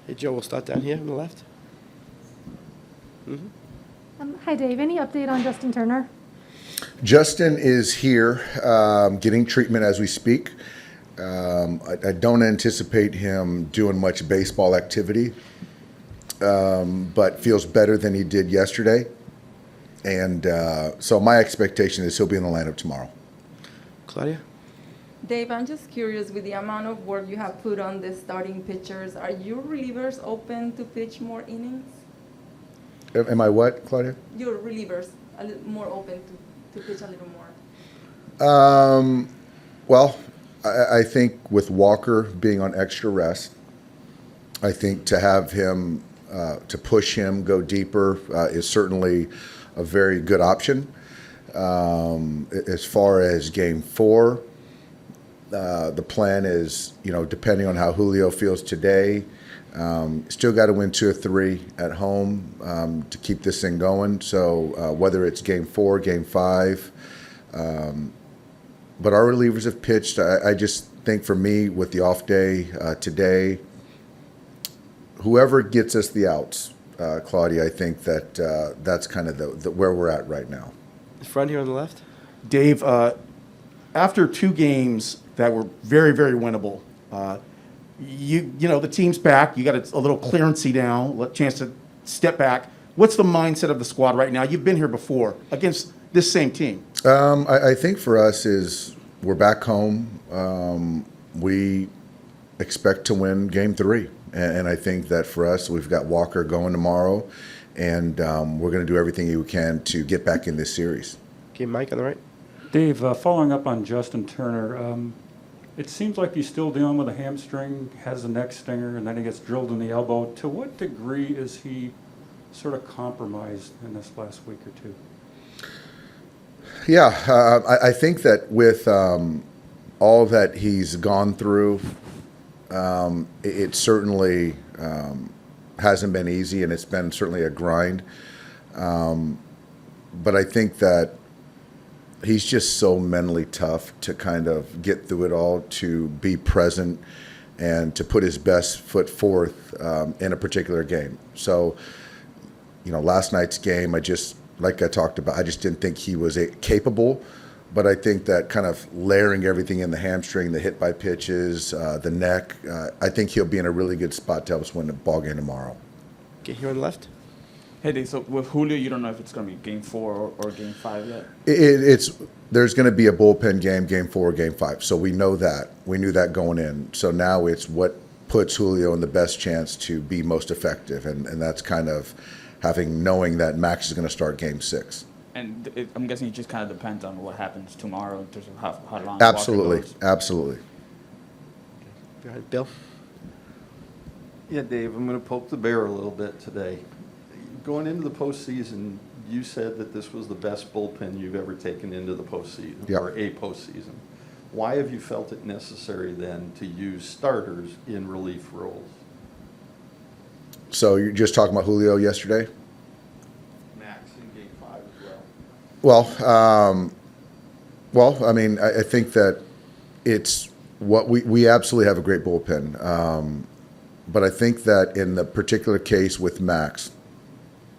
Hey, Joe, we'll start down here on the left. Hi, Dave. Any update on Justin Turner? Justin is here getting treatment as we speak. I don't anticipate him doing much baseball activity, but feels better than he did yesterday. And so my expectation is he'll be in the lineup tomorrow. Claudia? Dave, I'm just curious, with the amount of work you have put on the starting pitchers, are your relievers open to pitch more innings? Am I what, Claudia? Your relievers a little more open to pitch a little more? Well, I think with Walker being on extra rest, I think to have him, to push him, go deeper is certainly a very good option. As far as game 4, the plan is, depending on how Julio feels today, still got to win 2 or 3 at home to keep this thing going. So whether it's game 4, game 5, but our relievers have pitched. I just think for me, with the off day today, whoever gets us the outs, Claudia, I think that that's kind of the where we're at right now. The front here on the left. Dave, after 2 games that were very, very winnable, the team's back. You got a little clearancey down, a chance to step back. What's the mindset of the squad right now? You've been here before against this same team. I think for us is we're back home. We expect to win game 3. And I think that for us, we've got Walker going tomorrow, and we're going to do everything we can to get back in this series. Okay, Mike on the right. Dave, following up on Justin Turner, it seems like he's still dealing with a hamstring, has a neck stinger, and then he gets drilled in the elbow. To what degree is he sort of compromised in this last week or 2? Yeah, I think that with all that he's gone through, it certainly hasn't been easy, and it's been certainly a grind. But I think that he's just so mentally tough to kind of get through it all, to be present, and to put his best foot forth in a particular game. So, last night's game, like I talked about, I just didn't think he was capable. But I think that kind of layering everything in, the hamstring, the hit by pitches, the neck, I think he'll be in a really good spot to help us win the ball game tomorrow. Okay, here on the left. Hey, Dave, so with Julio, you don't know if it's going to be game 4 or game 5 yet? There's going to be a bullpen game 4 or game 5. So we know that. We knew that going in. So now it's what puts Julio in the best chance to be most effective. And that's kind of knowing that Max is going to start game 6. And I'm guessing it just kind of depends on what happens tomorrow in terms of how long. Absolutely, Walker goes. absolutely. Behind Bill. Yeah, Dave, I'm going to poke the bear a little bit today. Going into the postseason, you said that this was the best bullpen you've ever taken into the postseason, Yep. or a postseason. Why have you felt it necessary then to use starters in relief roles? So you're just talking about Julio yesterday? Max in game 5 as well. Well, I mean, I think that it's what we absolutely have a great bullpen. But I think that in the particular case with Max,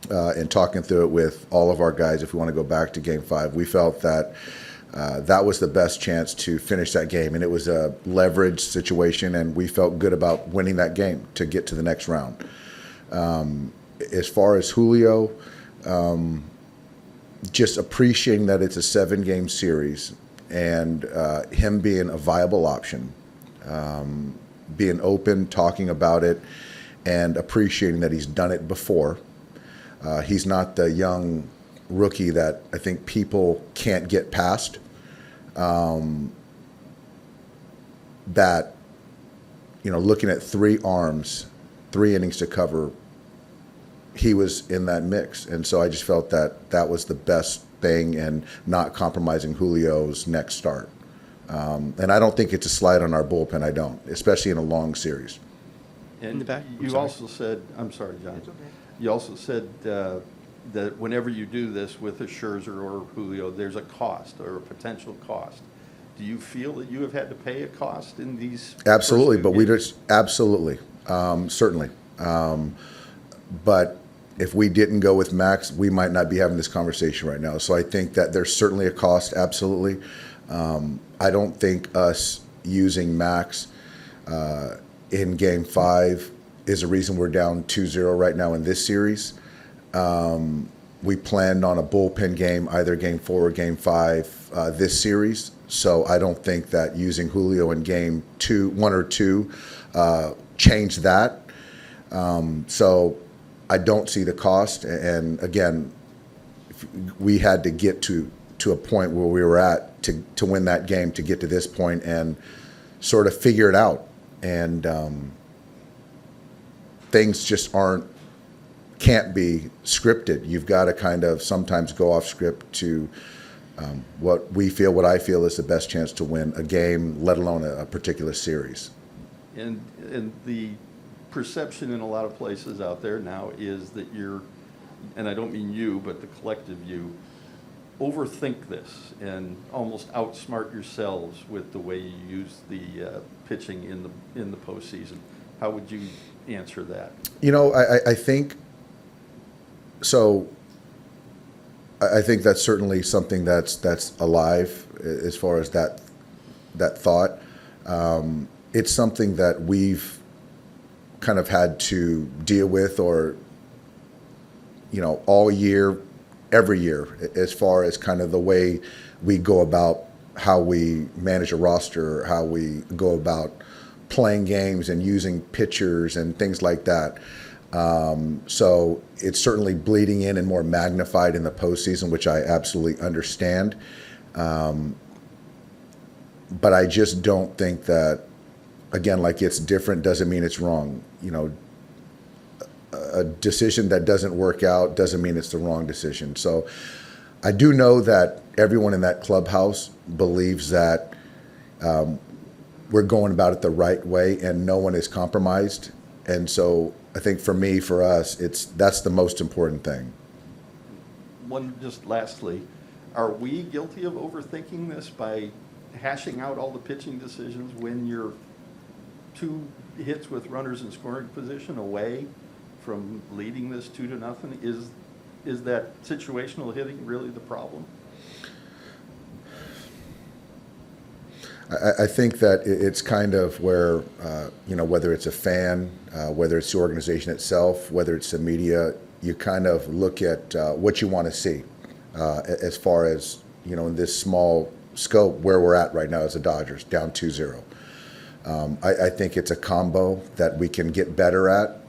and talking through it with all of our guys, if we want to go back to game 5, we felt that that was the best chance to finish that game. And it was a leverage situation, and we felt good about winning that game to get to the next round. As far as Julio, just appreciating that it's a 7-game series, and him being a viable option, being open, talking about it, and appreciating that he's done it before. He's not the young rookie that I think people can't get past. That, looking at 3 arms, 3 innings to cover, he was in that mix. And so I just felt that that was the best thing, and not compromising Julio's next start. And I don't think it's a slight on our bullpen. I don't, especially in a long series. And In the back? I'm you sorry. also said, I'm sorry, John. You also said that whenever you do this with a Scherzer or Julio, there's a cost or a potential cost. Do you feel that you have had to pay a cost in these? Absolutely, first but two we games? just absolutely, certainly. But if we didn't go with Max, we might not be having this conversation right now. So I think that there's certainly a cost, absolutely. I don't think us using Max in Game 5 is a reason we're down 2-0 right now in this series. We planned on a bullpen game, either Game 4 or Game 5 this series. So I don't think that using Julio in Game 1 or 2 changed that. So I don't see the cost. And again, we had to get to a point where we were at to win that game, to get to this point and sort of figure it out. And things just can't be scripted. You've got to kind of sometimes go off script to what I feel is the best chance to win a game, let alone a particular series. And the perception in a lot of places out there now is that you're, and I don't mean you, but the collective you, overthink this and almost outsmart yourselves with the way you use the pitching in the postseason. How would you answer that? You know, I think so. I think that's certainly something that's alive as far as that thought. It's something that we've kind of had to deal with, or all year, every year, as far as kind of the way we go about how we manage a roster, how we go about playing games and using pitchers and things like that. So it's certainly bleeding in and more magnified in the postseason, which I absolutely understand. But I just don't think that, again, like it's different doesn't mean it's wrong. A decision that doesn't work out doesn't mean it's the wrong decision. So I do know that everyone in that clubhouse believes that we're going about it the right way and no one is compromised. And so I think for us, that's the most important thing. One, just lastly, are we guilty of overthinking this by hashing out all the pitching decisions when you're 2 hits with runners in scoring position away from leading this 2-0? Is that situational hitting really the problem? I think that it's kind of where, whether it's a fan, whether it's the organization itself, whether it's the media, you kind of look at what you want to see as far as, in this small scope where we're at right now as the Dodgers, down 2-0. I think it's a combo that we can get better at.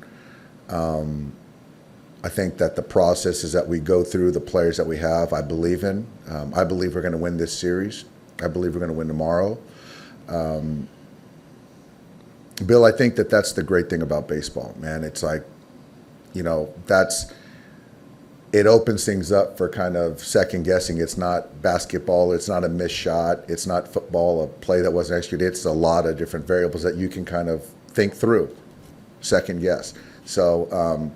I think that the processes that we go through, the players that we have, I believe in. I believe we're going to win this series. I believe we're going to win tomorrow. Bill, I think that's the great thing about baseball, man. It's like, it opens things up for kind of second guessing. It's not basketball. It's not a missed shot. It's not football, a play that wasn't executed. It's a lot of different variables that you can kind of think through, second guess. So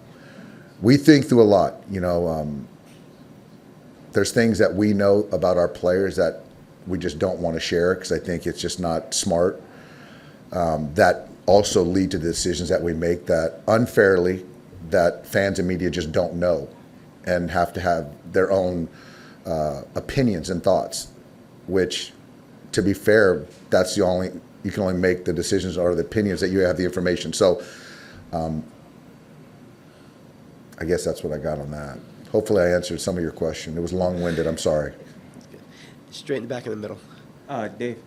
we think through a lot. There's things that we know about our players that we just don't want to share because I think it's just not smart. That also lead to the decisions that we make that unfairly, that fans and media just don't know and have to have their own opinions and thoughts, which, to be fair, you can only make the decisions or the opinions that you have the information. So I guess that's what I got on that. Hopefully I answered some of your question. It was long-winded. I'm sorry. Straight in the back in the middle. Dave,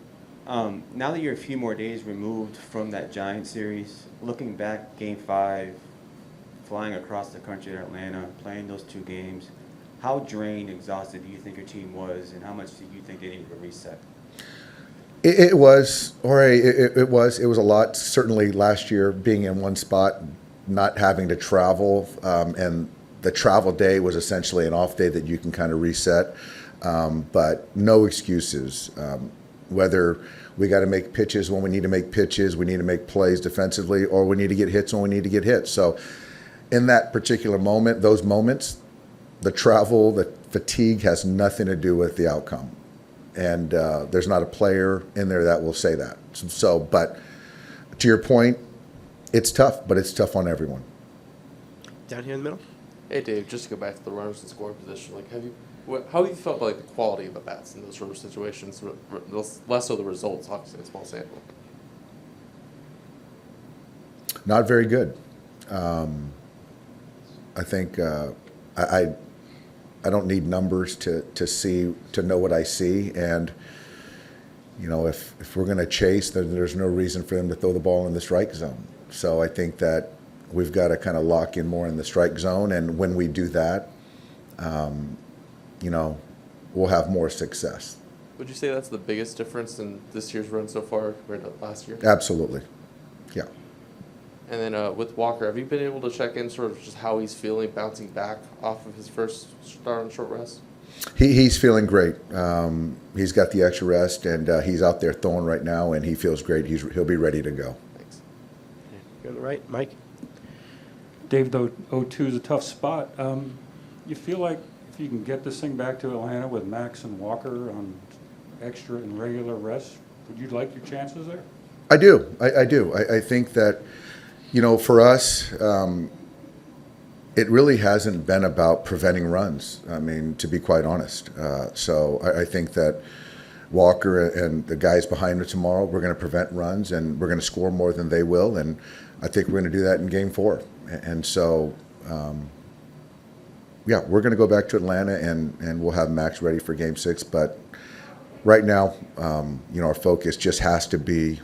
now that you're a few more days removed from that Giants series, looking back, Game 5, flying across the country to Atlanta, playing those 2 games, how drained, exhausted do you think your team was, and how much do you think they needed to reset? It was, Jorge, it was a lot. Certainly last year, being in one spot, not having to travel, and the travel day was essentially an off day that you can kind of reset. But no excuses. Whether we got to make pitches when we need to make pitches, we need to make plays defensively, or we need to get hits when we need to get hits. So in that particular moment, those moments, the travel, the fatigue has nothing to do with the outcome. And there's not a player in there that will say that. So, but to your point, it's tough, but it's tough on everyone. Down here in the middle. Hey Dave, just to go back to the runners in scoring position, like how have you felt about like the quality of the bats in those sort of situations, less so the results, obviously in a small sample? Not very good. I think I don't need numbers to know what I see, and you know, if we're going to chase, then there's no reason for them to throw the ball in the strike zone. So I think that we've got to kind of lock in more in the strike zone, and when we do that, you know, we'll have more success. Would you say that's the biggest difference in this year's run so far compared to last year? Absolutely, yeah. And then with Walker, have you been able to check in sort of just how he's feeling bouncing back off of his first start on short rest? He's feeling great. He's got the extra rest, and he's out there throwing right now, and he feels great. He'll be ready to go. Thanks. Go to the right, Mike. Dave, though 0-2 is a tough spot. You feel like if you can get this thing back to Atlanta with Max and Walker on extra and regular rest, would you like your chances there? I do. I do. I think that, you know, for us, it really hasn't been about preventing runs. I mean, to be quite honest. So I think that Walker and the guys behind him tomorrow, we're going to prevent runs, and we're going to score more than they will. And I think we're going to do that in Game 4. And so, yeah, we're going to go back to Atlanta, and we'll have Max ready for Game 6. But right now, you know, our focus just has to be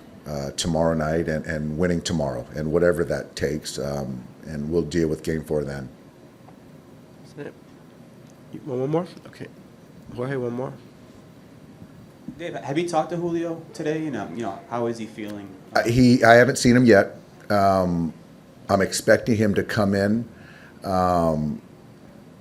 tomorrow night and winning tomorrow, and whatever that takes. And we'll deal with Game 4 then. Isn't it? You want one more? Okay. Jorge, one more. Dave, have you talked to Julio today? You know, how is he feeling? I haven't seen him yet. I'm expecting him to come in.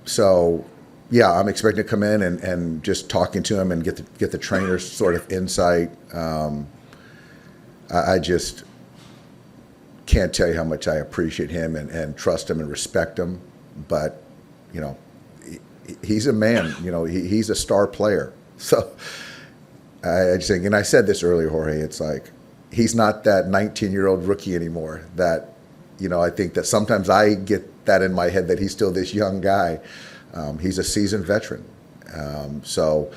So, yeah, I'm expecting to come in and just talking to him and get the trainer's sort of insight. I just can't tell you how much I appreciate him and trust him and respect him. But, you know, he's a man. You know, he's a star player. So I just think, and I said this earlier, Jorge, it's like he's not that 19-year-old rookie anymore. That, you know, I think that sometimes I get that in my head that he's still this young guy. He's a seasoned veteran. So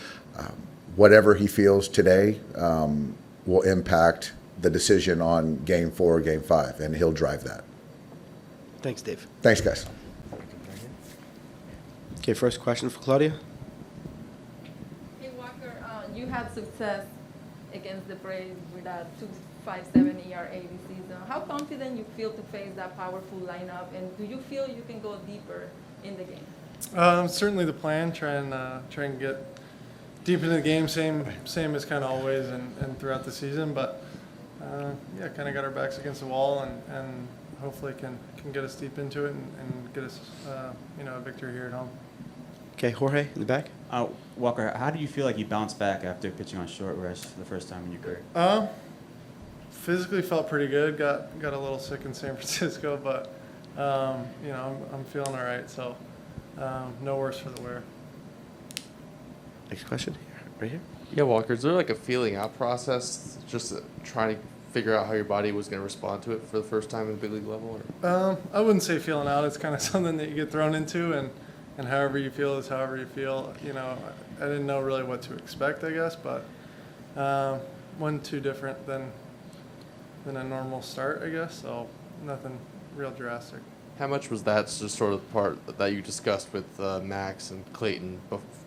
whatever he feels today will impact the decision on Game 4 or Game 5, and he'll drive that. Thanks, Dave. Thanks, guys. Okay, first question for Claudia. Hey Walker, you had success against the Braves with a 2.57 ERA this season. How confident you feel to face that powerful lineup, and do you feel you can go deeper in the game? Certainly the plan. Try and get deep into the game. Same as kind of always and throughout the season. But yeah, kind of got our backs against the wall, and hopefully can get us deep into it and get us you know, a victory here at home. Okay, Jorge in the back. Walker, how do you feel like you bounced back after pitching on short rest for the first time in your career? Physically felt pretty good. Got a little sick in San Francisco, but you know, I'm feeling all right. So no worse for the wear. Next question, right here. Yeah, Walker, is there like a feeling out process, just trying to figure out how your body was going to respond to it for the first time in the big league level? Or? I wouldn't say feeling out. It's kind of something that you get thrown into, and however you feel is however you feel. You know, I didn't know really what to expect, I guess, but wasn't too different than a normal start, I guess. So nothing real drastic. How much was that just sort of part that you discussed with Max and Clayton,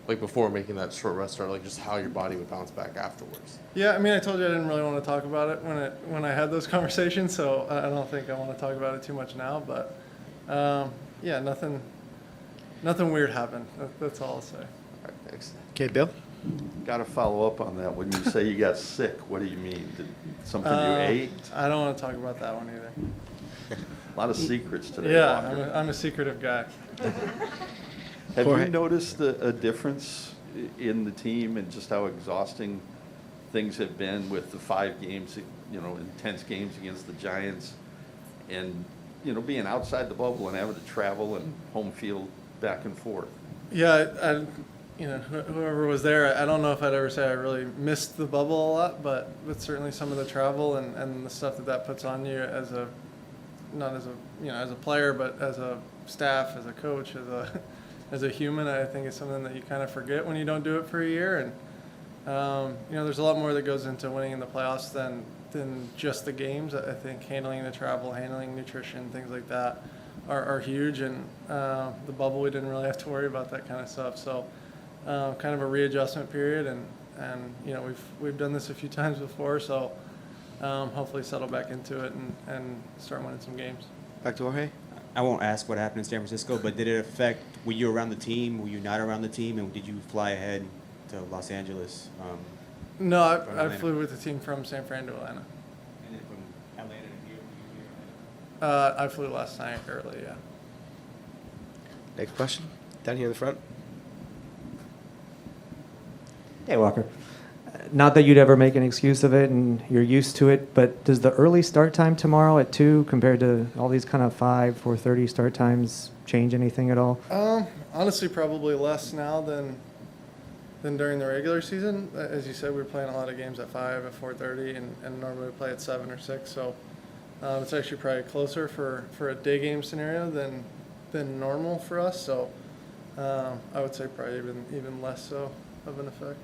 like before making that short rest start, like just how your body would bounce back afterwards? Yeah, I mean, I told you I didn't really want to talk about it when I had those conversations, so I don't think I want to talk about it too much now. But yeah, nothing weird happened. That's all I'll say. All right, thanks. Okay, Bill. Got to follow up on that. When you say you got sick, what do you mean? Did something you ate? I don't want to talk about that one either. A lot of secrets today. Yeah, Walker. I'm a secretive guy. Have Jorge. you noticed a difference in the team and just how exhausting things have been with the 5 games, you know, intense games against the Giants, and, you know, being outside the bubble and having to travel and home field back and forth? Yeah, you know, whoever was there, I don't know if I'd ever say I really missed the bubble a lot, but certainly some of the travel and the stuff that puts on you as a not as a as a player, but as a staff, as a coach, as a human. I think it's something that you kind of forget when you don't do it for a year. And there's a lot more that goes into winning in the playoffs than just the games. I think handling the travel, handling nutrition, things like that are huge. And the bubble, we didn't really have to worry about that kind of stuff. So kind of a readjustment period, and we've done this a few times before, so hopefully settle back into it and start winning some games. Back to Jorge. I won't ask what happened in San Francisco, but did it affect, were you around the team, were you not around the team, and did you fly ahead to Los Angeles? No, I Atlanta. flew with the team from San Fran to Atlanta. And then from Atlanta to here, were you here? I flew last night early, yeah. Next question. Down here in the front. Hey, Walker. Not that you'd ever make an excuse of it and you're used to it, but does the early start time tomorrow at 2 compared to all these kind of 5, 4:30 start times change anything at all? Honestly, probably less now than during the regular season. As you said, we were playing a lot of games at 5, at 4:30, and normally we play at 7 or 6. So it's actually probably closer for a day game scenario than normal for us. So I would say probably even less so of an effect.